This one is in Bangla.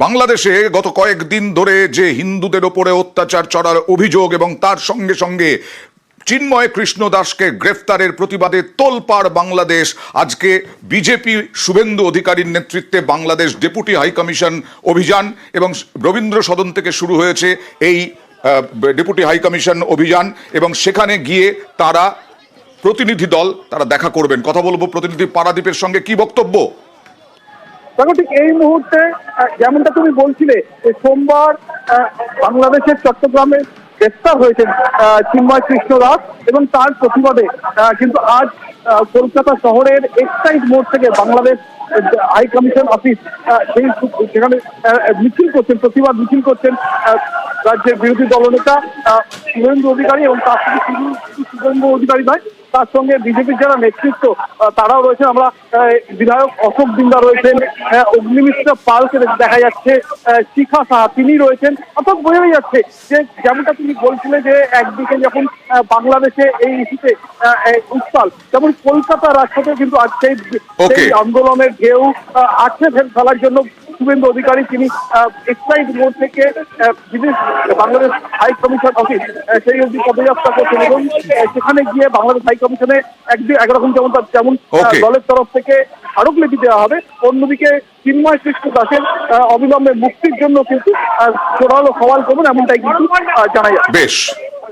বাংলাদেশে গত কয়েকদিন ধরে যে হিন্দুদের ওপরে অত্যাচার চড়ার অভিযোগ এবং তার সঙ্গে সঙ্গে চিন্ময় কৃষ্ণ দাসকে গ্রেফতারের প্রতিবাদে তোলপাড় বাংলাদেশ। আজকে বিজেপি শুভেন্দু অধিকারীর নেতৃত্বে বাংলাদেশ ডেপুটি হাইকমিশন অভিযান এবং রবীন্দ্র সদন থেকে শুরু হয়েছে এই ডেপুটি হাইকমিশন অভিযান এবং সেখানে গিয়ে তারা প্রতিনিধি দল তারা দেখা করবেন। কথা বলবো প্রতিনিধি পারাদীপের সঙ্গে। কি বক্তব্য? দেখো, ঠিক এই মুহূর্তে যেমনটা তুমি বলছিলে, সোমবার বাংলাদেশের চট্টগ্রামে গ্রেফতার হয়েছেন চিন্ময় কৃষ্ণ দাস এবং তার প্রতিবাদে কিন্তু আজ কলকাতা শহরের এক্সাইজ মোড় থেকে বাংলাদেশ হাই কমিশন অফিস সেখানে মিছিল করছেন, প্রতিবাদ মিছিল করছেন রাজ্যের বিরোধী দলনেতা শুভেন্দু অধিকারী এবং তার থেকে শুভেন্দু অধিকারী নয়, তার সঙ্গে বিজেপির যারা নেতৃত্ব তারাও রয়েছেন। আমরা বিধায়ক অশোক দিন্দা রয়েছেন, অগ্নিমিত্র পালকে দেখা যাচ্ছে, শিখা সাহা তিনি রয়েছেন। অর্থাৎ বোঝাই যাচ্ছে যে যেমনটা তুমি বলছিলে যে একদিকে যখন বাংলাদেশে এই ইস্যুতে উত্তাল, যেমন কলকাতা রাজপথে কিন্তু আজ সেই আন্দোলনের ঢেউ আছে ফেলার জন্য শুভেন্দু অধিকারী তিনি এক্সাইজ মোড় থেকে বাংলাদেশ হাই কমিশন অফিস সেই অবধি পদযাত্রা করছেন এবং সেখানে গিয়ে বাংলাদেশ হাই কমিশনে একরকম যেমন দলের তরফ থেকে স্মারকলিপি দেওয়া হবে, অন্যদিকে চিন্ময় কৃষ্ণ দাসের অবিলম্বে মুক্তির জন্য কিন্তু জোরালো সওয়াল করবেন, এমনটাই কিন্তু জানা যায়। বেশ।